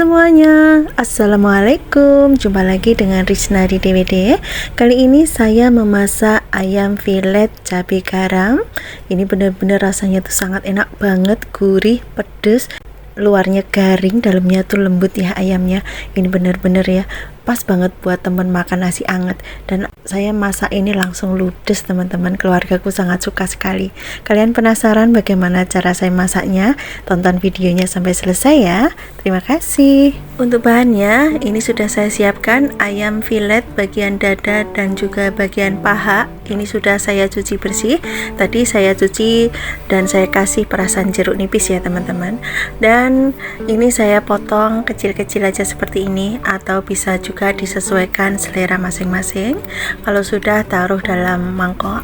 semuanya, Assalamualaikum. Jumpa lagi dengan Rizna di DWD. Kali ini saya memasak ayam filet cabai garam. Ini benar-benar rasanya tuh sangat enak banget, gurih, pedas, luarnya garing, dalamnya tuh lembut ya ayamnya. Ini benar-benar ya pas banget buat temen makan nasi anget. Dan saya masak ini langsung ludes teman-teman, keluargaku sangat suka sekali. Kalian penasaran bagaimana cara saya masaknya? Tonton videonya sampai selesai ya. Terima kasih. Untuk bahannya, ini sudah saya siapkan ayam filet bagian dada dan juga bagian paha. Ini sudah saya cuci bersih. Tadi saya cuci dan saya kasih perasan jeruk nipis ya teman-teman. Dan ini saya potong kecil-kecil aja seperti ini, atau bisa juga disesuaikan selera masing-masing. Kalau sudah, taruh dalam mangkok.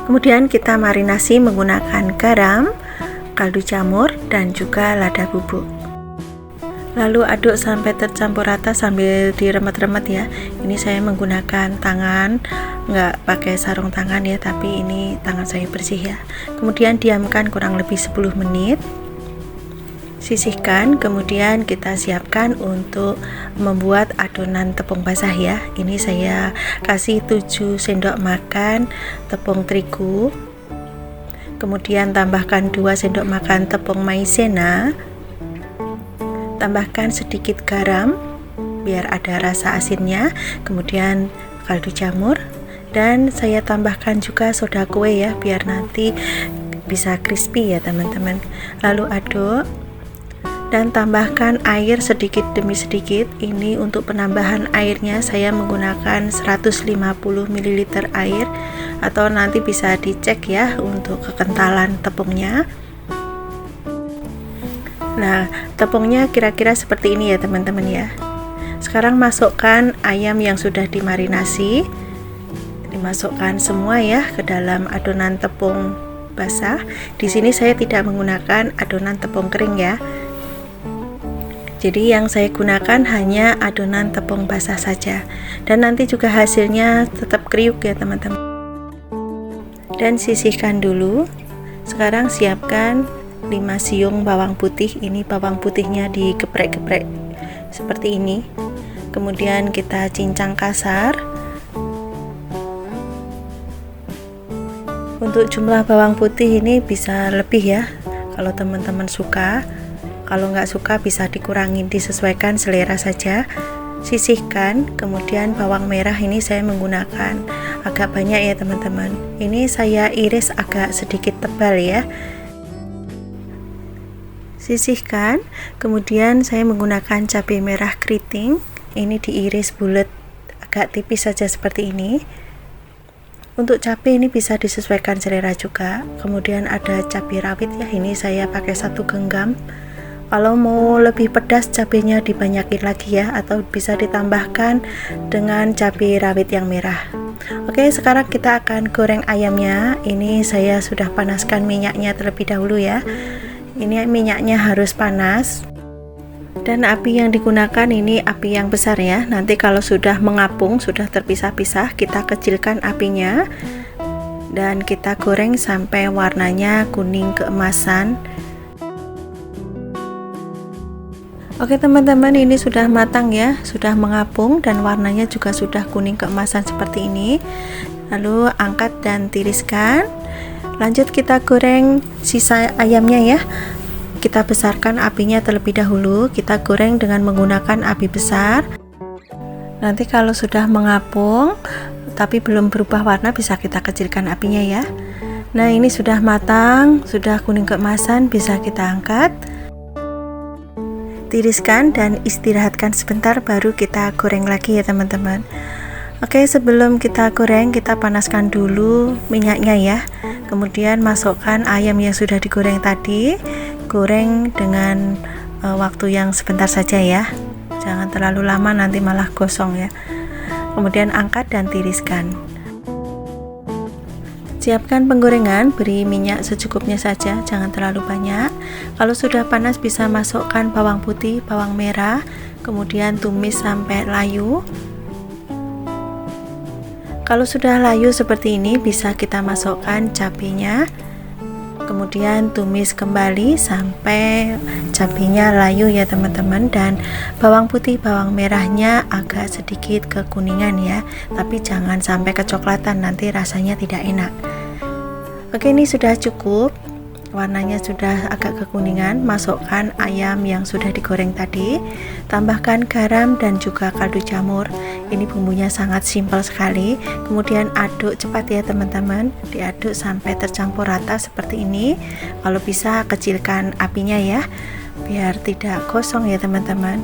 Kemudian kita marinasi menggunakan garam, kaldu jamur, dan juga lada bubuk. Lalu aduk sampai tercampur rata sambil diremet-remet ya. Ini saya menggunakan tangan, nggak pakai sarung tangan ya, tapi ini tangan saya bersih ya. Kemudian diamkan kurang lebih 10 menit. Sisihkan, kemudian kita siapkan untuk membuat adonan tepung basah ya. Ini saya kasih 7 sendok makan tepung terigu. Kemudian tambahkan 2 sendok makan tepung maizena. Tambahkan sedikit garam biar ada rasa asinnya, kemudian kaldu jamur, dan saya tambahkan juga soda kue ya biar nanti bisa crispy ya teman-teman. Lalu aduk dan tambahkan air sedikit demi sedikit. Ini untuk penambahan airnya saya menggunakan 150 ml air, atau nanti bisa dicek ya untuk kekentalan tepungnya. Nah, tepungnya kira-kira seperti ini ya teman-teman ya. Sekarang masukkan ayam yang sudah dimarinasi. Dimasukkan semua ya ke dalam adonan tepung basah. Di sini saya tidak menggunakan adonan tepung kering ya. Jadi yang saya gunakan hanya adonan tepung basah saja. Dan nanti juga hasilnya tetap kriuk ya teman-teman. Dan sisihkan dulu. Sekarang siapkan 5 siung bawang putih. Ini bawang putihnya digeprek-geprek seperti ini. Kemudian kita cincang kasar. Untuk jumlah bawang putih ini bisa lebih ya kalau teman-teman suka. Kalau nggak suka bisa dikurangi, disesuaikan selera saja. Sisihkan, kemudian bawang merah ini saya menggunakan agak banyak ya teman-teman. Ini saya iris agak sedikit tebal ya. Sisihkan, kemudian saya menggunakan cabai merah keriting. Ini diiris bulat agak tipis saja seperti ini. Untuk cabai ini bisa disesuaikan selera juga. Kemudian ada cabai rawit ya, ini saya pakai 1 genggam. Kalau mau lebih pedas cabenya dibanyakin lagi ya, atau bisa ditambahkan dengan cabai rawit yang merah. Oke, sekarang kita akan goreng ayamnya. Ini saya sudah panaskan minyaknya terlebih dahulu ya. Ini minyaknya harus panas. Dan api yang digunakan ini api yang besar ya. Nanti kalau sudah mengapung, sudah terpisah-pisah, kita kecilkan apinya. Dan kita goreng sampai warnanya kuning keemasan. Oke teman-teman, ini sudah matang ya, sudah mengapung dan warnanya juga sudah kuning keemasan seperti ini. Lalu angkat dan tiriskan. Lanjut kita goreng sisa ayamnya ya. Kita besarkan apinya terlebih dahulu. Kita goreng dengan menggunakan api besar. Nanti kalau sudah mengapung tapi belum berubah warna, bisa kita kecilkan apinya ya. Nah, ini sudah matang, sudah kuning keemasan, bisa kita angkat. Tiriskan dan istirahatkan sebentar, baru kita goreng lagi ya teman-teman. Oke, sebelum kita goreng, kita panaskan dulu minyaknya ya. Kemudian masukkan ayam yang sudah digoreng tadi. Goreng dengan waktu yang sebentar saja ya. Jangan terlalu lama, nanti malah gosong ya. Kemudian angkat dan tiriskan. Siapkan penggorengan, beri minyak secukupnya saja, jangan terlalu banyak. Kalau sudah panas bisa masukkan bawang putih, bawang merah, kemudian tumis sampai layu. Kalau sudah layu seperti ini, bisa kita masukkan cabenya. Kemudian tumis kembali sampai cabenya layu ya teman-teman, dan bawang putih bawang merahnya agak sedikit kekuningan ya, tapi jangan sampai kecoklatan, nanti rasanya tidak enak. Oke, ini sudah cukup, warnanya sudah agak kekuningan. Masukkan ayam yang sudah digoreng tadi, tambahkan garam dan juga kaldu jamur. Ini bumbunya sangat simpel sekali. Kemudian aduk cepat ya teman-teman, diaduk sampai tercampur rata seperti ini. Kalau bisa kecilkan apinya ya, biar tidak gosong ya teman-teman.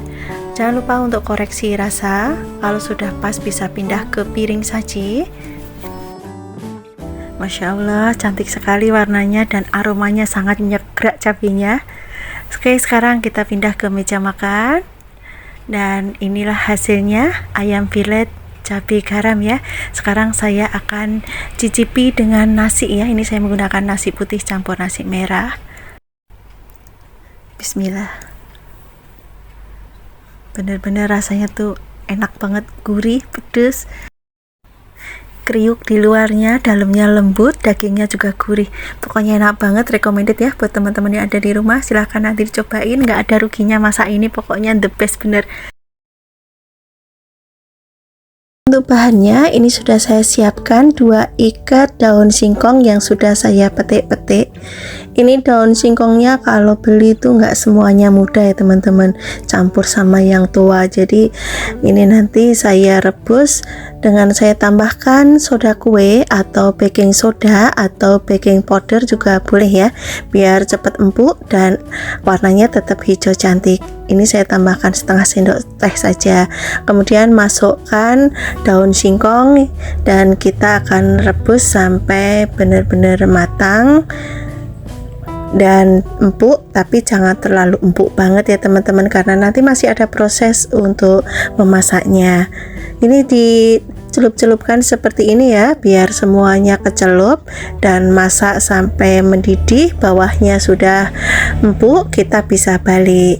Jangan lupa untuk koreksi rasa. Kalau sudah pas bisa pindah ke piring saji. Masya Allah, cantik sekali warnanya dan aromanya sangat nyegrak cabenya. Oke, sekarang kita pindah ke meja makan. Dan inilah hasilnya, ayam filet cabai garam ya. Sekarang saya akan cicipi dengan nasi ya. Ini saya menggunakan nasi putih campur nasi merah. Bismillah. Bener-bener rasanya tuh enak banget, gurih, pedes, kriuk di luarnya, dalamnya lembut, dagingnya juga gurih. Pokoknya enak banget, recommended ya buat teman-teman yang ada di rumah. Silahkan nanti dicobain, nggak ada ruginya masak ini, pokoknya the best bener. Untuk bahannya, ini sudah saya siapkan 2 ikat daun singkong yang sudah saya petik-petik. Ini daun singkongnya kalau beli itu nggak semuanya muda ya teman-teman, campur sama yang tua. Jadi ini nanti saya rebus dengan saya tambahkan soda kue atau baking soda atau baking powder juga boleh ya, biar cepat empuk dan warnanya tetap hijau cantik. Ini saya tambahkan setengah sendok teh saja. Kemudian masukkan daun singkong dan kita akan rebus sampai benar-benar matang dan empuk, tapi jangan terlalu empuk banget ya teman-teman, karena nanti masih ada proses untuk memasaknya. Ini dicelup-celupkan seperti ini ya, biar semuanya kecelup dan masak sampai mendidih. Bawahnya sudah empuk, kita bisa balik.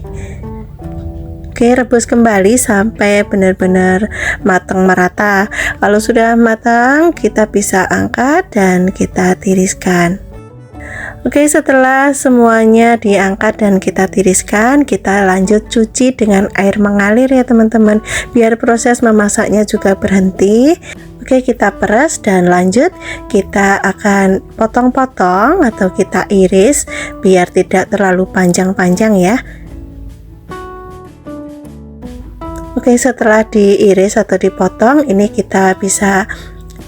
Oke, rebus kembali sampai benar-benar matang merata. Kalau sudah matang, kita bisa angkat dan kita tiriskan. Oke, setelah semuanya diangkat dan kita tiriskan, kita lanjut cuci dengan air mengalir ya teman-teman, biar proses memasaknya juga berhenti. Oke, kita peras dan lanjut kita akan potong-potong atau kita iris biar tidak terlalu panjang-panjang ya. Oke, setelah diiris atau dipotong, ini kita bisa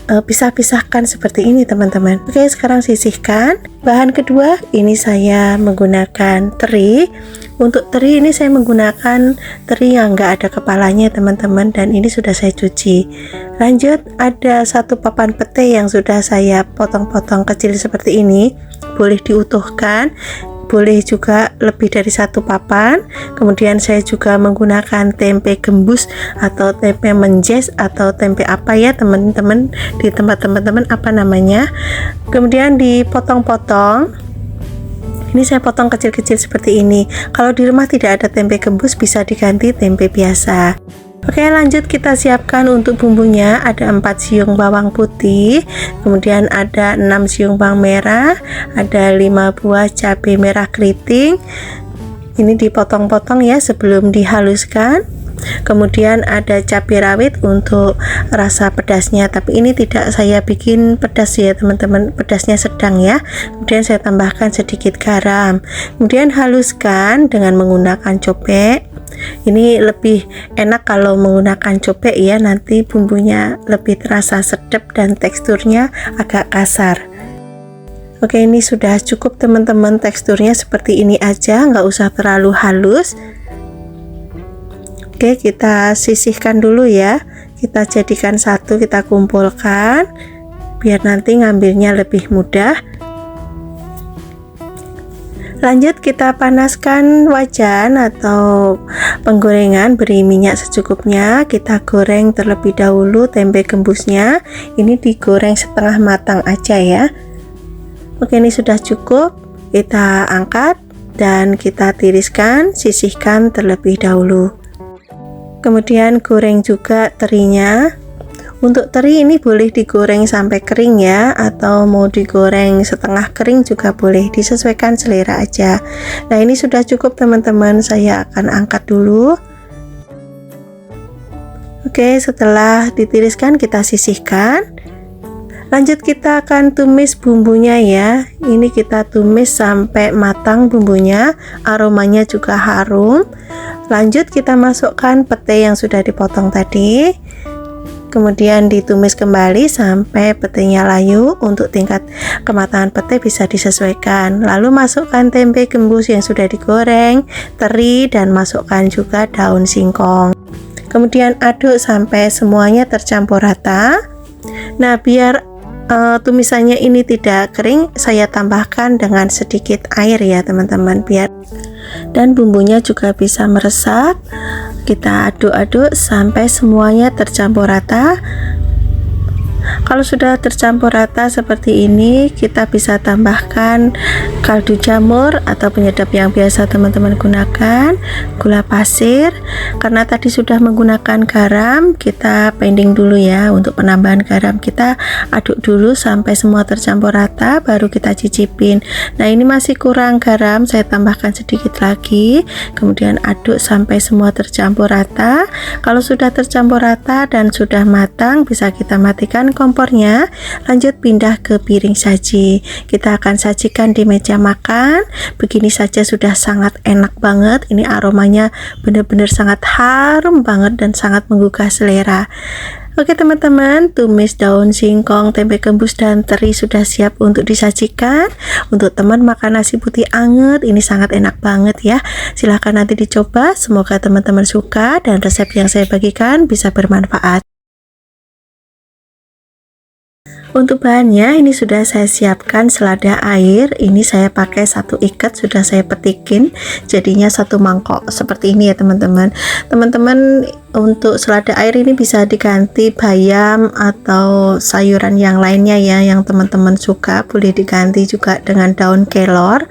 pisah-pisahkan seperti ini teman-teman. Oke, sekarang sisihkan. Bahan kedua, ini saya menggunakan teri. Untuk teri ini saya menggunakan teri yang enggak ada kepalanya teman-teman, dan ini sudah saya cuci. Lanjut, ada 1 papan pete yang sudah saya potong-potong kecil seperti ini. Boleh diutuhkan, boleh juga lebih dari 1 papan. Kemudian saya juga menggunakan tempe gembus atau tempe menjes atau tempe apa ya teman-teman, di tempat teman-teman apa namanya. Kemudian dipotong-potong. Ini saya potong kecil-kecil seperti ini. Kalau di rumah tidak ada tempe gembus, bisa diganti tempe biasa. Oke, lanjut kita siapkan untuk bumbunya. Ada 4 siung bawang putih, kemudian ada 6 siung bawang merah, ada 5 buah cabai merah keriting. Ini dipotong-potong ya sebelum dihaluskan. Kemudian ada cabai rawit untuk rasa pedasnya, tapi ini tidak saya bikin pedas ya teman-teman, pedasnya sedang ya. Kemudian saya tambahkan sedikit garam, kemudian haluskan dengan menggunakan cobek. Ini lebih enak kalau menggunakan cobek ya, nanti bumbunya lebih terasa sedap dan teksturnya agak kasar. Oke, ini sudah cukup teman-teman, teksturnya seperti ini aja, nggak usah terlalu halus. Oke, kita sisihkan dulu ya, kita jadikan satu, kita kumpulkan biar nanti ngambilnya lebih mudah. Lanjut kita panaskan wajan atau penggorengan, beri minyak secukupnya. Kita goreng terlebih dahulu tempe gembusnya. Ini digoreng setengah matang aja ya. Oke, ini sudah cukup. Kita angkat dan kita tiriskan, sisihkan terlebih dahulu. Kemudian goreng juga terinya. Untuk teri ini boleh digoreng sampai kering ya, atau mau digoreng setengah kering juga boleh, disesuaikan selera aja. Nah ini sudah cukup teman-teman, saya akan angkat dulu. Oke, setelah ditiriskan kita sisihkan. Lanjut kita akan tumis bumbunya ya. Ini kita tumis sampai matang bumbunya, aromanya juga harum. Lanjut kita masukkan pete yang sudah dipotong tadi. Kemudian ditumis kembali sampai petenya layu. Untuk tingkat kematangan pete bisa disesuaikan. Lalu masukkan tempe gembus yang sudah digoreng, teri, dan masukkan juga daun singkong. Kemudian aduk sampai semuanya tercampur rata. Nah biar tumisannya ini tidak kering, saya tambahkan dengan sedikit air ya teman-teman, biar dan bumbunya juga bisa meresap. Kita aduk-aduk sampai semuanya tercampur rata. Kalau sudah tercampur rata seperti ini, kita bisa tambahkan kaldu jamur atau penyedap yang biasa teman-teman gunakan, gula pasir. Karena tadi sudah menggunakan garam, kita pending dulu ya. Untuk penambahan garam kita aduk dulu sampai semua tercampur rata, baru kita cicipin. Nah ini masih kurang garam, saya tambahkan sedikit lagi. Kemudian aduk sampai semua tercampur rata. Kalau sudah tercampur rata dan sudah matang, bisa kita matikan kompornya. Lanjut pindah ke piring saji. Kita akan sajikan di meja makan. Begini saja sudah sangat enak banget. Ini aromanya benar-benar sangat harum banget dan sangat menggugah selera. Oke teman-teman, tumis daun singkong, tempe gembus, dan teri sudah siap untuk disajikan. Untuk teman makan nasi putih anget, ini sangat enak banget ya. Silahkan nanti dicoba. Semoga teman-teman suka dan resep yang saya bagikan bisa bermanfaat. Untuk bahannya ini sudah saya siapkan selada air. Ini saya pakai 1 ikat, sudah saya petikin jadinya 1 mangkok seperti ini ya teman-teman. Teman-teman untuk selada air ini bisa diganti bayam atau sayuran yang lainnya ya, yang teman-teman suka. Boleh diganti juga dengan daun kelor.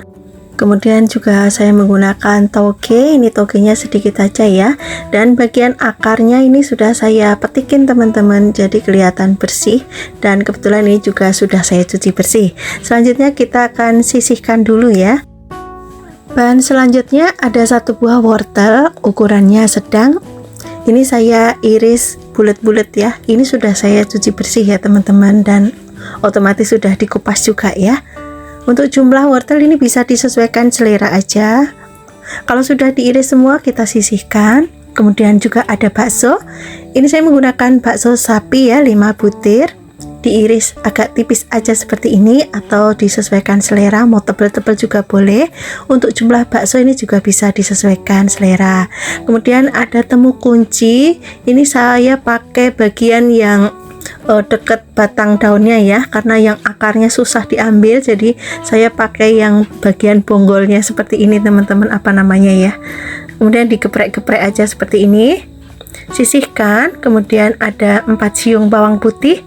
Kemudian juga saya menggunakan toge. Ini togenya sedikit aja ya, dan bagian akarnya ini sudah saya petikin teman-teman, jadi kelihatan bersih, dan kebetulan ini juga sudah saya cuci bersih. Selanjutnya kita akan sisihkan dulu ya. Bahan selanjutnya ada 1 buah wortel, ukurannya sedang. Ini saya iris bulat-bulat ya. Ini sudah saya cuci bersih ya teman-teman, dan otomatis sudah dikupas juga ya. Untuk jumlah wortel ini bisa disesuaikan selera aja. Kalau sudah diiris semua, kita sisihkan. Kemudian juga ada bakso. Ini saya menggunakan bakso sapi ya, 5 butir. Diiris agak tipis aja seperti ini, atau disesuaikan selera, mau tebal-tebal juga boleh. Untuk jumlah bakso ini juga bisa disesuaikan selera. Kemudian ada temu kunci. Ini saya pakai bagian yang dekat batang daunnya ya, karena yang akarnya susah diambil, jadi saya pakai yang bagian bonggolnya seperti ini teman-teman, apa namanya ya. Kemudian digeprek-geprek aja seperti ini, sisihkan. Kemudian ada 4 siung bawang putih,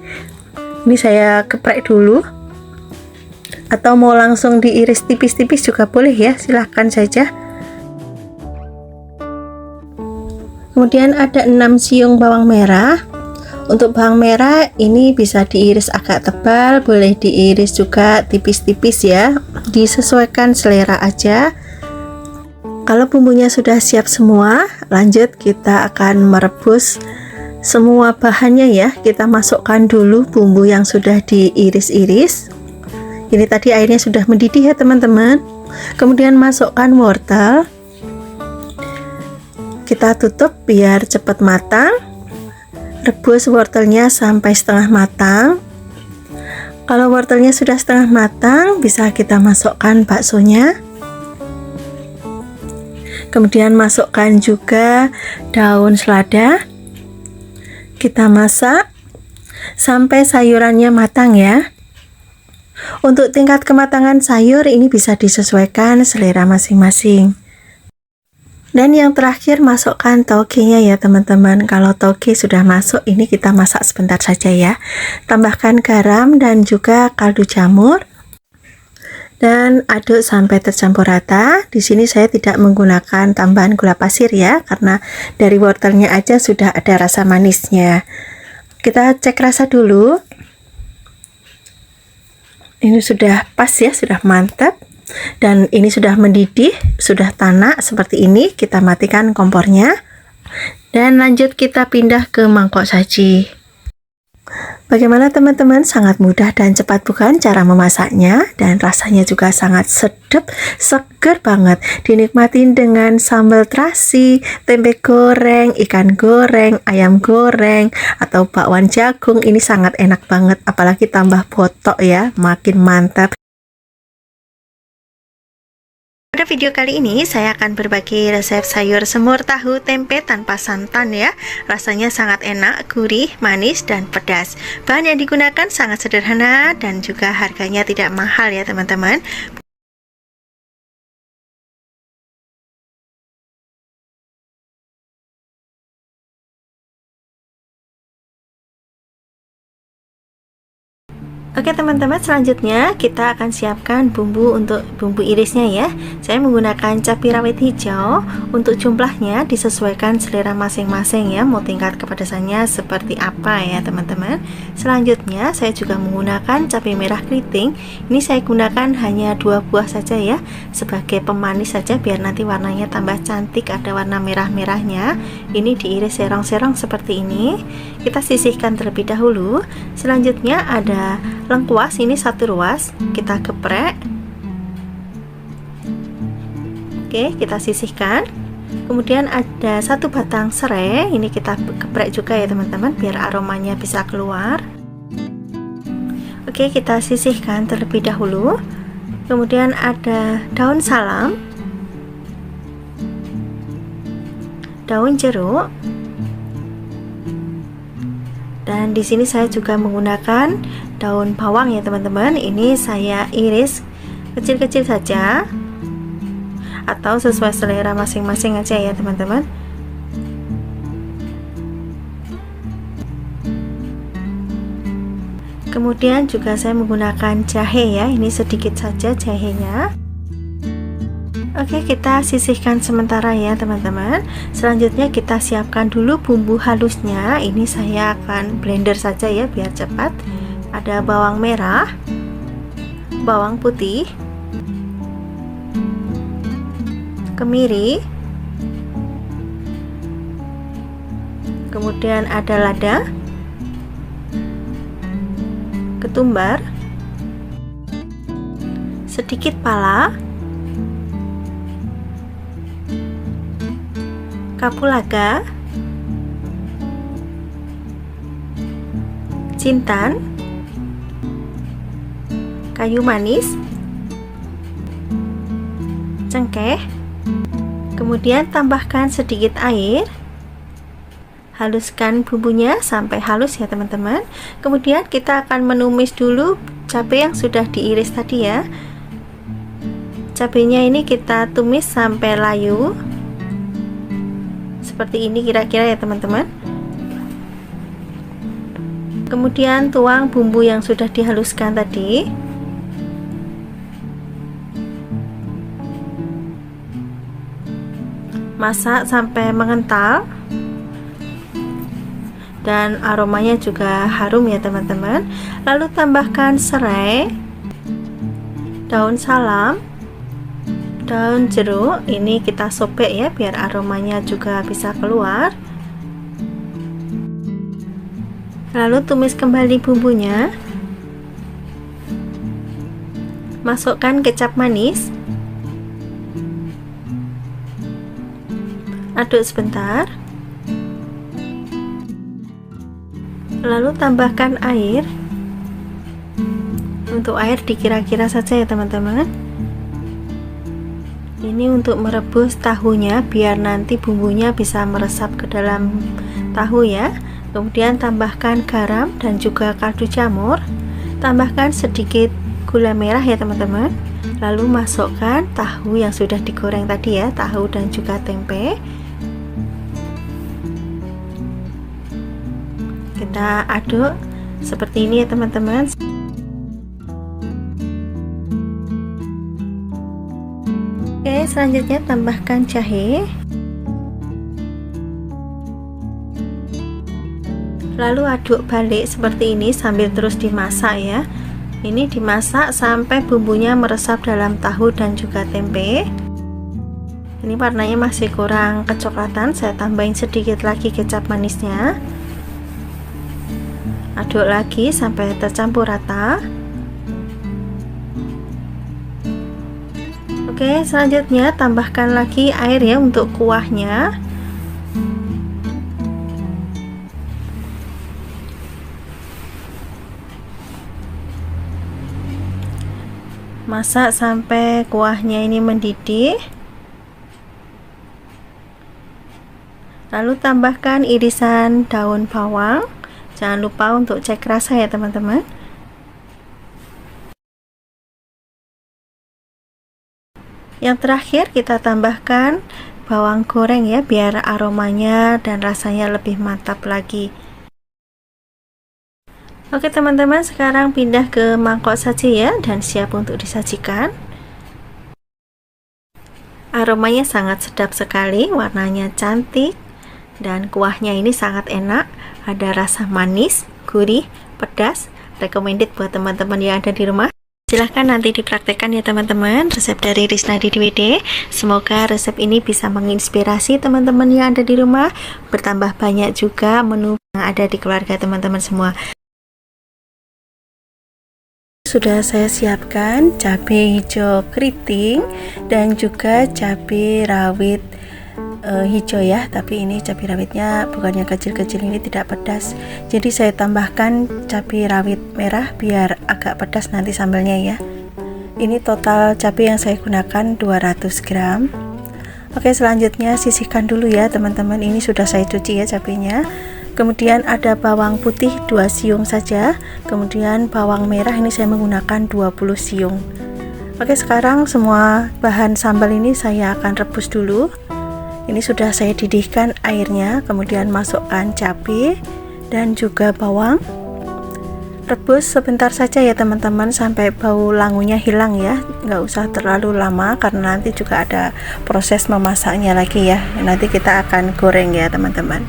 ini saya geprek dulu, atau mau langsung diiris tipis-tipis juga boleh ya, silahkan saja. Kemudian ada 6 siung bawang merah. Untuk bawang merah ini bisa diiris agak tebal, boleh diiris juga tipis-tipis ya, disesuaikan selera aja. Kalau bumbunya sudah siap semua, lanjut kita akan merebus semua bahannya ya. Kita masukkan dulu bumbu yang sudah diiris-iris. Ini tadi airnya sudah mendidih ya teman-teman. Kemudian masukkan wortel. Kita tutup biar cepat matang. Rebus wortelnya sampai setengah matang. Kalau wortelnya sudah setengah matang, bisa kita masukkan baksonya. Kemudian masukkan juga daun selada. Kita masak sampai sayurannya matang ya. Untuk tingkat kematangan sayur ini bisa disesuaikan selera masing-masing. Dan yang terakhir masukkan togenya ya teman-teman. Kalau toge sudah masuk, ini kita masak sebentar saja ya. Tambahkan garam dan juga kaldu jamur. Dan aduk sampai tercampur rata. Di sini saya tidak menggunakan tambahan gula pasir ya, karena dari wortelnya aja sudah ada rasa manisnya. Kita cek rasa dulu. Ini sudah pas ya, sudah mantap. Dan ini sudah mendidih, sudah tanak seperti ini. Kita matikan kompornya. Dan lanjut kita pindah ke mangkok saji. Bagaimana teman-teman? Sangat mudah dan cepat bukan cara memasaknya, dan rasanya juga sangat sedap, seger banget. Dinikmatin dengan sambal terasi, tempe goreng, ikan goreng, ayam goreng, atau bakwan jagung. Ini sangat enak banget, apalagi tambah botok ya, makin mantap. Pada video kali ini saya akan berbagi resep sayur semur tahu tempe tanpa santan ya. Rasanya sangat enak, gurih, manis, dan pedas. Bahan yang digunakan sangat sederhana dan juga harganya tidak mahal ya teman-teman. Oke teman-teman, selanjutnya kita akan siapkan bumbu untuk bumbu irisnya ya. Saya menggunakan cabai rawit hijau. Untuk jumlahnya disesuaikan selera masing-masing ya, mau tingkat kepedasannya seperti apa ya teman-teman. Selanjutnya saya juga menggunakan cabai merah keriting. Ini saya gunakan hanya 2 buah saja ya, sebagai pemanis saja biar nanti warnanya tambah cantik, ada warna merah-merahnya. Ini diiris serong-serong seperti ini. Kita sisihkan terlebih dahulu. Selanjutnya ada lengkuas, ini 1 ruas, kita geprek. Oke, kita sisihkan. Kemudian ada 1 batang serai, ini kita geprek juga ya teman-teman, biar aromanya bisa keluar. Oke, kita sisihkan terlebih dahulu. Kemudian ada daun salam, daun jeruk, dan di sini saya juga menggunakan daun bawang ya teman-teman. Ini saya iris kecil-kecil saja, atau sesuai selera masing-masing aja ya teman-teman. Kemudian juga saya menggunakan jahe ya, ini sedikit saja jahenya. Oke, kita sisihkan sementara ya teman-teman. Selanjutnya kita siapkan dulu bumbu halusnya. Ini saya akan blender saja ya biar cepat. Ada bawang merah, bawang putih, kemiri, kemudian ada lada, ketumbar, sedikit pala, kapulaga, jintan, kayu manis, cengkeh. Kemudian tambahkan sedikit air, haluskan bumbunya sampai halus ya teman-teman. Kemudian kita akan menumis dulu cabai yang sudah diiris tadi ya. Cabainya ini kita tumis sampai layu seperti ini kira-kira ya teman-teman. Kemudian tuang bumbu yang sudah dihaluskan tadi. Masak sampai mengental dan aromanya juga harum ya teman-teman. Lalu tambahkan serai, daun salam, daun jeruk. Ini kita sobek ya biar aromanya juga bisa keluar. Lalu tumis kembali bumbunya. Masukkan kecap manis. Aduk sebentar. Lalu tambahkan air. Untuk air dikira-kira saja ya teman-teman. Ini untuk merebus tahunya biar nanti bumbunya bisa meresap ke dalam tahu ya. Kemudian tambahkan garam dan juga kaldu jamur. Tambahkan sedikit gula merah ya teman-teman. Lalu masukkan tahu yang sudah digoreng tadi ya, tahu dan juga tempe. Kita aduk seperti ini ya teman-teman. Oke, selanjutnya tambahkan jahe. Lalu aduk balik seperti ini sambil terus dimasak ya. Ini dimasak sampai bumbunya meresap dalam tahu dan juga tempe. Ini warnanya masih kurang kecoklatan, saya tambahin sedikit lagi kecap manisnya. Aduk lagi sampai tercampur rata. Oke, selanjutnya tambahkan lagi air ya untuk kuahnya. Masak sampai kuahnya ini mendidih. Lalu tambahkan irisan daun bawang. Jangan lupa untuk cek rasa ya teman-teman. Yang terakhir kita tambahkan bawang goreng ya, biar aromanya dan rasanya lebih mantap lagi. Oke teman-teman, sekarang pindah ke mangkok saji ya, dan siap untuk disajikan. Aromanya sangat sedap sekali, warnanya cantik, dan kuahnya ini sangat enak. Ada rasa manis, gurih, pedas. Recommended buat teman-teman yang ada di rumah. Silahkan nanti dipraktekkan ya teman-teman, resep dari Risnadi DWD. Semoga resep ini bisa menginspirasi teman-teman yang ada di rumah. Bertambah banyak juga menu yang ada di keluarga teman-teman semua. Sudah saya siapkan cabai hijau keriting dan juga cabai rawit hijau ya, tapi ini cabai rawitnya bukan yang kecil-kecil, ini tidak pedas, jadi saya tambahkan cabai rawit merah biar agak pedas nanti sambalnya ya. Ini total cabai yang saya gunakan 200 gram. Oke, selanjutnya sisihkan dulu ya teman-teman, ini sudah saya cuci ya cabainya. Kemudian ada bawang putih 2 siung saja, kemudian bawang merah ini saya menggunakan 20 siung. Oke, sekarang semua bahan sambal ini saya akan rebus dulu. Ini sudah saya didihkan airnya, kemudian masukkan cabai dan juga bawang. Rebus sebentar saja ya teman-teman sampai bau langunya hilang ya, nggak usah terlalu lama karena nanti juga ada proses memasaknya lagi ya. Nanti kita akan goreng ya teman-teman.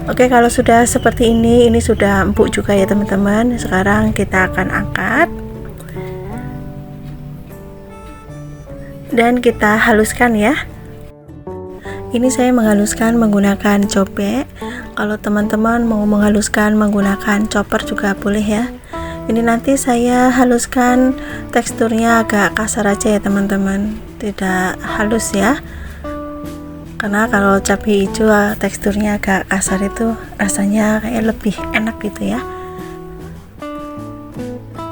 Oke, kalau sudah seperti ini sudah empuk juga ya teman-teman. Sekarang kita akan angkat dan kita haluskan ya. Ini saya menghaluskan menggunakan cobek. Kalau teman-teman mau menghaluskan menggunakan chopper juga boleh ya. Ini nanti saya haluskan teksturnya agak kasar aja ya teman-teman, tidak halus ya. Karena kalau cabai hijau teksturnya agak kasar itu rasanya kayak lebih enak gitu ya.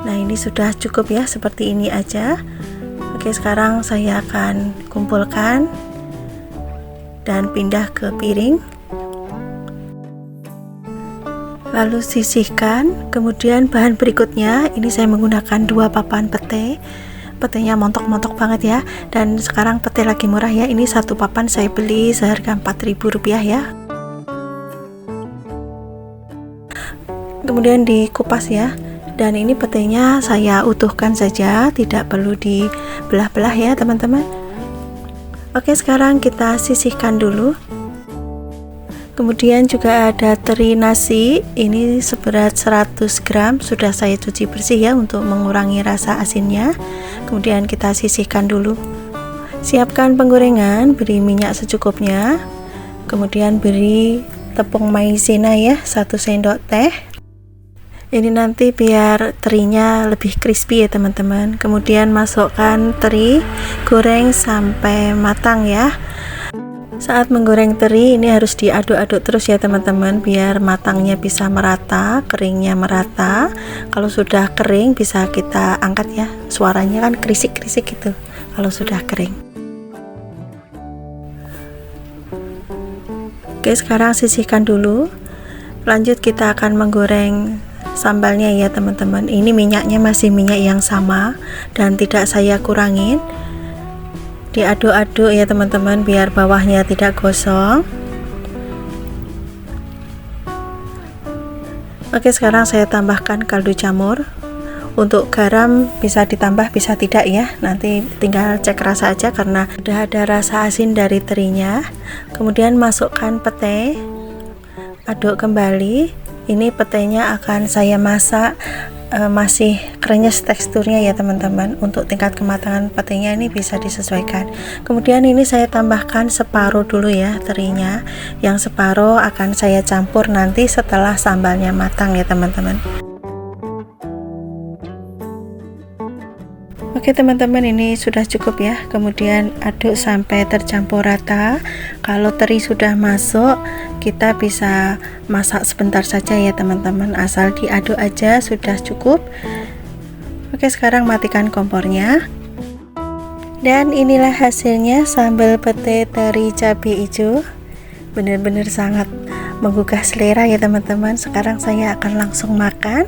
Nah, ini sudah cukup ya, seperti ini aja. Oke, sekarang saya akan kumpulkan dan pindah ke piring. Lalu sisihkan. Kemudian bahan berikutnya ini saya menggunakan 2 papan pete. Petenya montok-montok banget ya, dan sekarang pete lagi murah ya. Ini satu papan saya beli seharga Rp4.000 ya. Kemudian dikupas ya, dan ini petenya saya utuhkan saja, tidak perlu dibelah-belah ya teman-teman. Oke, sekarang kita sisihkan dulu. Kemudian juga ada teri nasi, ini seberat 100 gram, sudah saya cuci bersih ya untuk mengurangi rasa asinnya. Kemudian kita sisihkan dulu. Siapkan penggorengan, beri minyak secukupnya. Kemudian beri tepung maizena ya, 1 sendok teh. Ini nanti biar terinya lebih crispy ya teman-teman. Kemudian masukkan teri, goreng sampai matang ya. Saat menggoreng teri ini harus diaduk-aduk terus ya teman-teman, biar matangnya bisa merata, keringnya merata. Kalau sudah kering bisa kita angkat ya, suaranya kan krisik-krisik gitu kalau sudah kering. Oke, sekarang sisihkan dulu. Lanjut kita akan menggoreng sambalnya ya teman-teman. Ini minyaknya masih minyak yang sama dan tidak saya kurangin. Diaduk-aduk ya teman-teman biar bawahnya tidak gosong. Oke, sekarang saya tambahkan kaldu jamur. Untuk garam bisa ditambah bisa tidak ya, nanti tinggal cek rasa aja karena sudah ada rasa asin dari terinya. Kemudian masukkan pete, aduk kembali. Ini petenya akan saya masak masih krenyes teksturnya ya teman-teman. Untuk tingkat kematangan petenya ini bisa disesuaikan. Kemudian ini saya tambahkan separuh dulu ya terinya, yang separuh akan saya campur nanti setelah sambalnya matang ya teman-teman. Oke teman-teman, ini sudah cukup ya. Kemudian aduk sampai tercampur rata. Kalau teri sudah masuk, kita bisa masak sebentar saja ya teman-teman, asal diaduk aja sudah cukup. Oke, sekarang matikan kompornya. Dan inilah hasilnya, sambal pete teri cabai hijau. Benar-benar sangat menggugah selera ya teman-teman. Sekarang saya akan langsung makan.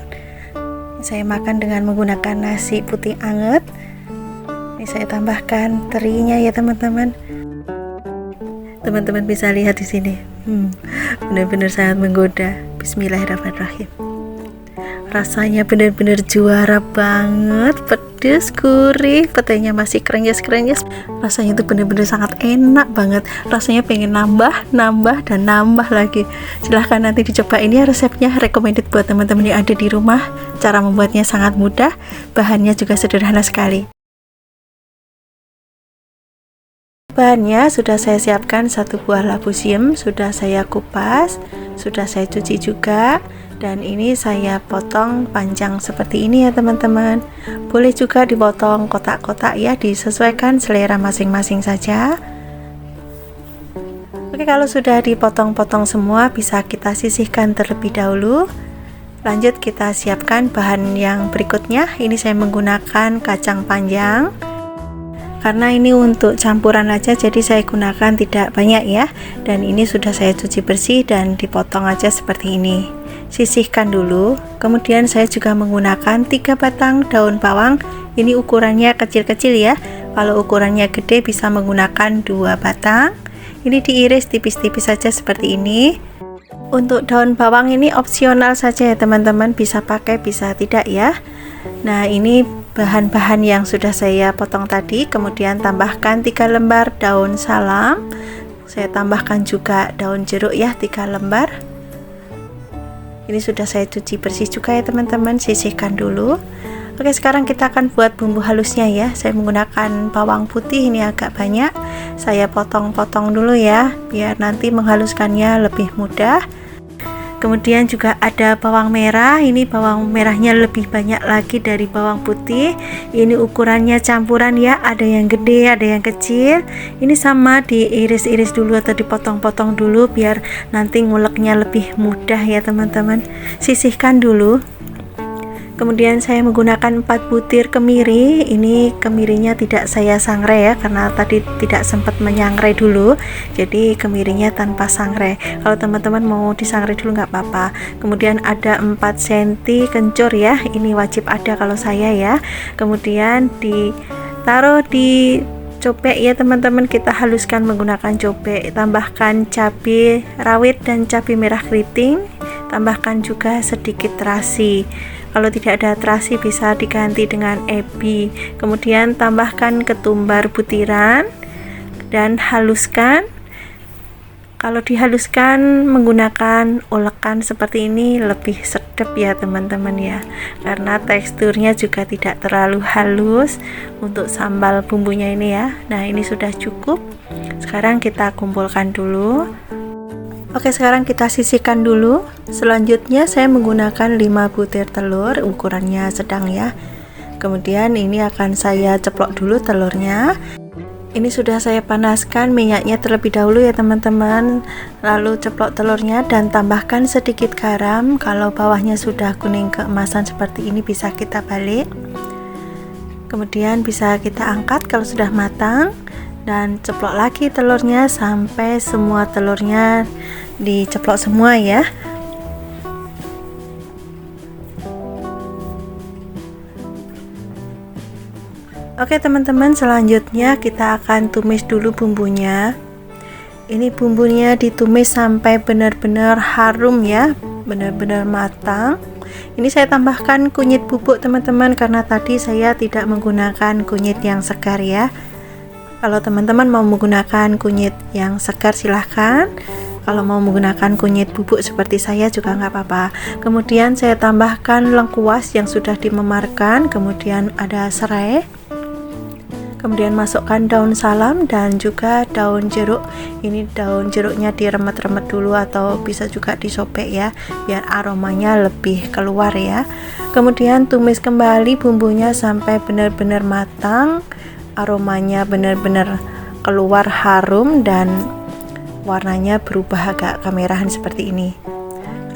Saya makan dengan menggunakan nasi putih anget. Ini saya tambahkan terinya ya teman-teman. Teman-teman bisa lihat di sini. Benar-benar sangat menggoda. Bismillahirrahmanirrahim. Rasanya benar-benar juara banget, pedes, gurih, petenya masih krenyes-krenyes. Rasanya itu benar-benar sangat enak banget. Rasanya pengen nambah dan nambah lagi. Silahkan nanti dicoba, ini resepnya recommended buat teman-teman yang ada di rumah. Cara membuatnya sangat mudah, bahannya juga sederhana sekali. Bahannya sudah saya siapkan, 1 buah labu siam, sudah saya kupas, sudah saya cuci juga. Dan ini saya potong panjang seperti ini ya teman-teman. Boleh juga dipotong kotak-kotak ya, disesuaikan selera masing-masing saja. Oke, kalau sudah dipotong-potong semua, bisa kita sisihkan terlebih dahulu. Lanjut kita siapkan bahan yang berikutnya. Ini saya menggunakan kacang panjang. Karena ini untuk campuran aja, jadi saya gunakan tidak banyak ya. Dan ini sudah saya cuci bersih dan dipotong aja seperti ini. Sisihkan dulu. Kemudian saya juga menggunakan 3 batang daun bawang. Ini ukurannya kecil-kecil ya. Kalau ukurannya gede bisa menggunakan 2 batang. Ini diiris tipis-tipis saja seperti ini. Untuk daun bawang ini opsional saja ya teman-teman, bisa pakai bisa tidak ya. Nah, ini bahan-bahan yang sudah saya potong tadi. Kemudian tambahkan 3 lembar daun salam. Saya tambahkan juga daun jeruk ya, 3 lembar. Ini sudah saya cuci bersih juga ya teman-teman, sisihkan dulu. Oke, sekarang kita akan buat bumbu halusnya ya. Saya menggunakan bawang putih, ini agak banyak. Saya potong-potong dulu ya, biar nanti menghaluskannya lebih mudah. Kemudian juga ada bawang merah. Ini bawang merahnya lebih banyak lagi dari bawang putih. Ini ukurannya campuran ya, ada yang gede, ada yang kecil. Ini sama diiris-iris dulu atau dipotong-potong dulu biar nanti nguleknya lebih mudah ya teman-teman. Sisihkan dulu. Kemudian saya menggunakan 4 butir kemiri. Ini kemirinya tidak saya sangrai ya, karena tadi tidak sempat menyangrai dulu, jadi kemirinya tanpa sangrai. Kalau teman-teman mau disangrai dulu nggak apa-apa. Kemudian ada 4 cm kencur ya, ini wajib ada kalau saya ya. Kemudian ditaruh di cobek ya teman-teman, kita haluskan menggunakan cobek. Tambahkan cabai rawit dan cabai merah keriting. Tambahkan juga sedikit terasi. Kalau tidak ada terasi bisa diganti dengan ebi. Kemudian tambahkan ketumbar butiran dan haluskan. Kalau dihaluskan menggunakan ulekan seperti ini lebih sedap ya teman-teman ya, karena teksturnya juga tidak terlalu halus untuk sambal bumbunya ini ya. Nah, ini sudah cukup. Sekarang kita kumpulkan dulu. Oke, sekarang kita sisihkan dulu. Selanjutnya saya menggunakan 5 butir telur, ukurannya sedang ya. Kemudian ini akan saya ceplok dulu telurnya. Ini sudah saya panaskan minyaknya terlebih dahulu ya teman-teman. Lalu ceplok telurnya dan tambahkan sedikit garam. Kalau bawahnya sudah kuning keemasan seperti ini bisa kita balik. Kemudian bisa kita angkat kalau sudah matang. Dan ceplok lagi telurnya sampai semua telurnya diceplok semua ya. Oke teman-teman, selanjutnya kita akan tumis dulu bumbunya. Ini bumbunya ditumis sampai benar-benar harum ya, benar-benar matang. Ini saya tambahkan kunyit bubuk teman-teman, karena tadi saya tidak menggunakan kunyit yang segar ya. Kalau teman-teman mau menggunakan kunyit yang segar silahkan. Kalau mau menggunakan kunyit bubuk seperti saya juga nggak apa-apa. Kemudian saya tambahkan lengkuas yang sudah dimemarkan, kemudian ada serai, kemudian masukkan daun salam dan juga daun jeruk. Ini daun jeruknya diremet-remet dulu atau bisa juga disobek ya, biar aromanya lebih keluar ya. Kemudian tumis kembali bumbunya sampai benar-benar matang, aromanya benar-benar keluar harum dan warnanya berubah agak kemerahan seperti ini.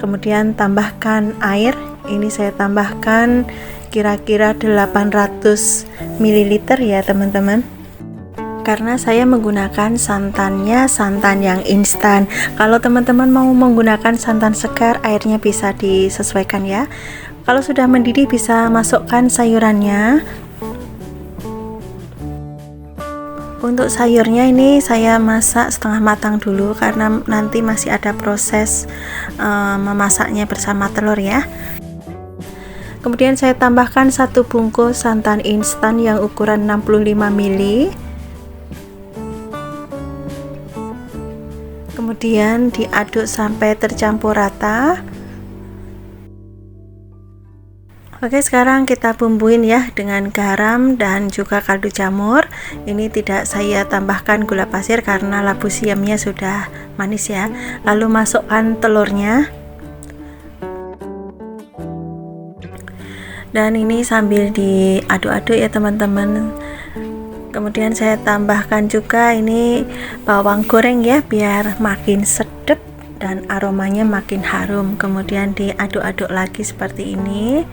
Kemudian tambahkan air. Ini saya tambahkan kira-kira 800 ml ya teman-teman, karena saya menggunakan santannya santan yang instan. Kalau teman-teman mau menggunakan santan segar, airnya bisa disesuaikan ya. Kalau sudah mendidih bisa masukkan sayurannya. Untuk sayurnya ini saya masak setengah matang dulu karena nanti masih ada proses memasaknya bersama telur ya. Kemudian saya tambahkan 1 bungkus santan instan yang ukuran 65 ml. Kemudian diaduk sampai tercampur rata. Oke, sekarang kita bumbuin ya dengan garam dan juga kaldu jamur. Ini tidak saya tambahkan gula pasir karena labu siamnya sudah manis ya. Lalu masukkan telurnya. Dan ini sambil diaduk-aduk ya teman-teman. Kemudian saya tambahkan juga ini bawang goreng ya, biar makin sedap dan aromanya makin harum. Kemudian diaduk-aduk lagi seperti ini.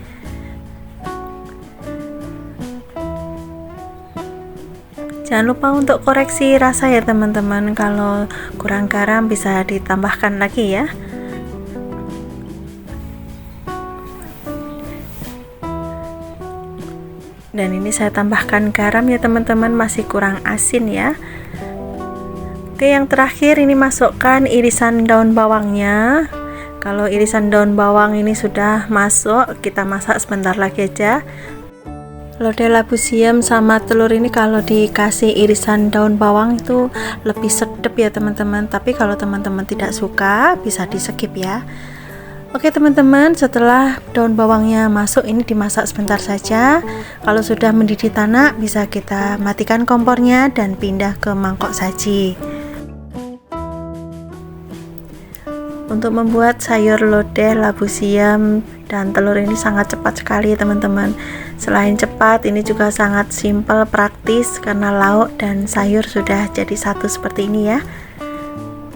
Jangan lupa untuk koreksi rasa ya teman-teman, kalau kurang garam bisa ditambahkan lagi ya. Dan ini saya tambahkan garam ya teman-teman, masih kurang asin ya. Oke, yang terakhir ini masukkan irisan daun bawangnya. Kalau irisan daun bawang ini sudah masuk, kita masak sebentar lagi aja. Lodeh labu siam sama telur ini kalau dikasih irisan daun bawang itu lebih sedap ya teman-teman, tapi kalau teman-teman tidak suka bisa di skip ya. Oke teman-teman, setelah daun bawangnya masuk ini dimasak sebentar saja. Kalau sudah mendidih tanak bisa kita matikan kompornya dan pindah ke mangkok saji. Untuk membuat sayur lodeh labu siam dan telur ini sangat cepat sekali teman-teman. Selain cepat, ini juga sangat simpel, praktis karena lauk dan sayur sudah jadi satu seperti ini ya.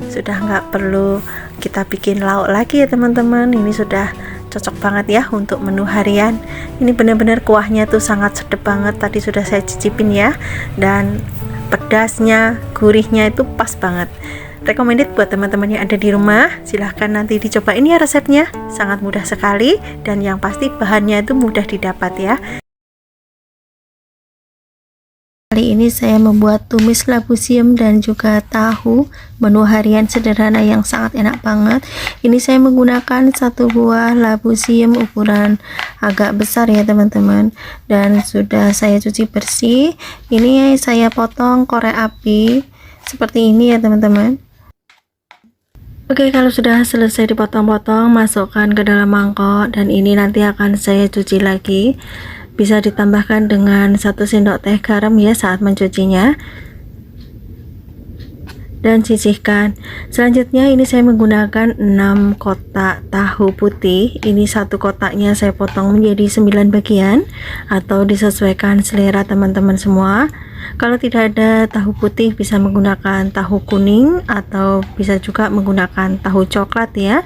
Sudah nggak perlu kita bikin lauk lagi ya teman-teman. Ini sudah cocok banget ya untuk menu harian. Ini benar-benar kuahnya tuh sangat sedap banget. Tadi sudah saya cicipin ya, dan pedasnya, gurihnya itu pas banget. Recommended buat teman-teman yang ada di rumah. Silahkan nanti dicobain ya resepnya, sangat mudah sekali dan yang pasti bahannya itu mudah didapat ya. Kali ini saya membuat tumis labu siam dan juga tahu, menu harian sederhana yang sangat enak banget. Ini saya menggunakan 1 buah labu siam ukuran agak besar ya teman-teman, dan sudah saya cuci bersih. Ini saya potong korek api seperti ini ya teman-teman. Oke, kalau sudah selesai dipotong-potong, masukkan ke dalam mangkok dan ini nanti akan saya cuci lagi. Bisa ditambahkan dengan 1 sendok teh garam ya saat mencucinya. Dan sisihkan. Selanjutnya ini saya menggunakan 6 kotak tahu putih. Ini 1 kotaknya saya potong menjadi 9 bagian atau disesuaikan selera teman-teman semua. Kalau tidak ada tahu putih bisa menggunakan tahu kuning atau bisa juga menggunakan tahu coklat ya.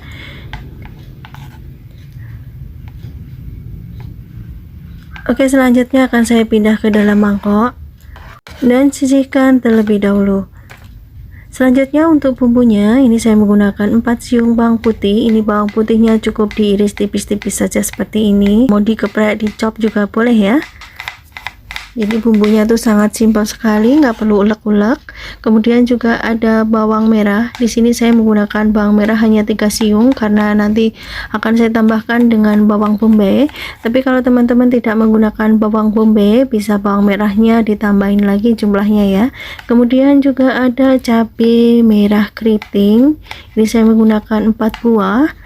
Oke, selanjutnya akan saya pindah ke dalam mangkok dan sisihkan terlebih dahulu. Selanjutnya untuk bumbunya ini saya menggunakan 4 siung bawang putih. Ini bawang putihnya cukup diiris tipis-tipis saja seperti ini. Mau dikeprek, dicop juga boleh ya. Jadi bumbunya tuh sangat simpel sekali, nggak perlu ulek-ulek. Kemudian juga ada bawang merah. Di sini saya menggunakan bawang merah hanya 3 siung karena nanti akan saya tambahkan dengan bawang bombay. Tapi kalau teman-teman tidak menggunakan bawang bombay, bisa bawang merahnya ditambahin lagi jumlahnya ya. Kemudian juga ada cabai merah keriting. Ini saya menggunakan 4 buah.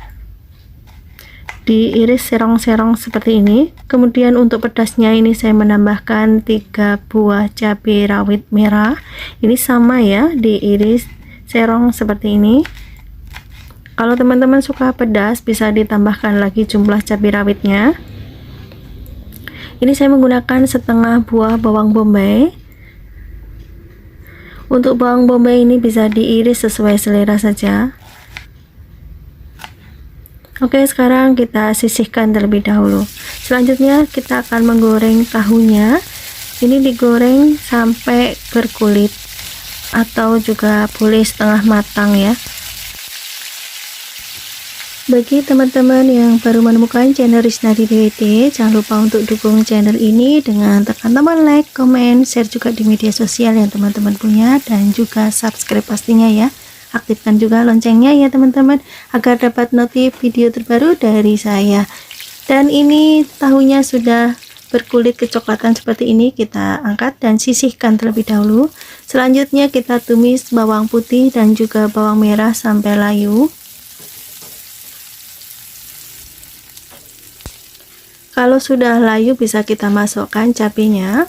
Diiris serong-serong seperti ini. Kemudian untuk pedasnya ini saya menambahkan 3 buah cabai rawit merah. Ini sama ya, diiris serong seperti ini. Kalau teman-teman suka pedas bisa ditambahkan lagi jumlah cabai rawitnya. Ini saya menggunakan setengah buah bawang bombay. Untuk bawang bombay ini bisa diiris sesuai selera saja. Oke, sekarang kita sisihkan terlebih dahulu. Selanjutnya kita akan menggoreng tahunya. Ini digoreng sampai berkulit atau juga boleh setengah matang ya. Bagi teman-teman yang baru menemukan channel Risnadi DWT, jangan lupa untuk dukung channel ini dengan tekan tombol like, komen, share juga di media sosial yang teman-teman punya, dan juga subscribe pastinya ya. Aktifkan juga loncengnya ya teman-teman, agar dapat notif video terbaru dari saya. Dan ini tahunya sudah berkulit kecoklatan seperti ini, kita angkat dan sisihkan terlebih dahulu. Selanjutnya kita tumis bawang putih dan juga bawang merah sampai layu. Kalau sudah layu bisa kita masukkan cabenya,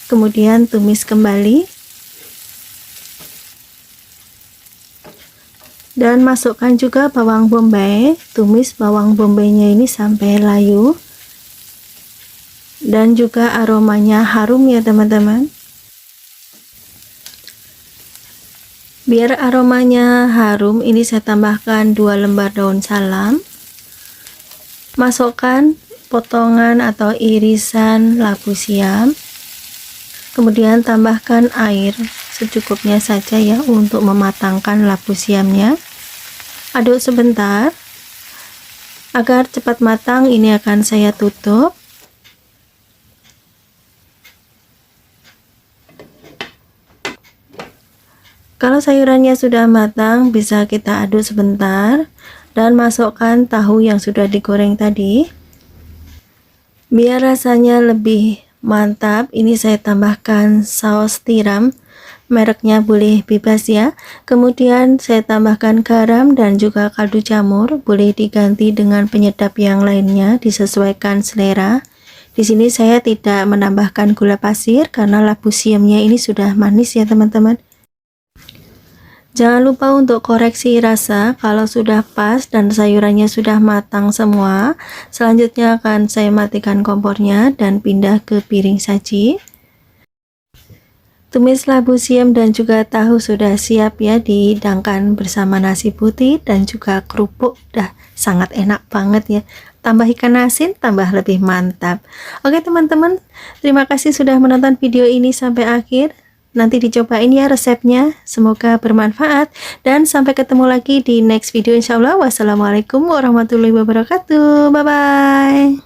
kemudian tumis kembali. Dan masukkan juga bawang bombay, tumis bawang bombaynya ini sampai layu dan juga aromanya harum ya teman-teman. Biar aromanya harum, ini saya tambahkan 2 lembar daun salam. Masukkan potongan atau irisan labu siam. Kemudian tambahkan air secukupnya saja ya untuk mematangkan labu siamnya. Aduk sebentar agar cepat matang. Ini akan saya tutup. Kalau sayurannya sudah matang, bisa kita aduk sebentar dan masukkan tahu yang sudah digoreng tadi. Biar rasanya lebih mantap, ini saya tambahkan saus tiram. Mereknya boleh bebas ya. Kemudian saya tambahkan garam dan juga kaldu jamur, boleh diganti dengan penyedap yang lainnya, disesuaikan selera. Di sini saya tidak menambahkan gula pasir karena labu siamnya ini sudah manis ya teman-teman. Jangan lupa untuk koreksi rasa kalau sudah pas dan sayurannya sudah matang semua. Selanjutnya akan saya matikan kompornya dan pindah ke piring saji. Tumis labu siam dan juga tahu sudah siap ya, dihidangkan bersama nasi putih dan juga kerupuk. Dah sangat enak banget ya. Tambah ikan asin, tambah lebih mantap. Oke teman-teman, terima kasih sudah menonton video ini sampai akhir. Nanti dicobain ya resepnya, semoga bermanfaat dan sampai ketemu lagi di next video insyaallah. Wassalamualaikum warahmatullahi wabarakatuh. Bye bye.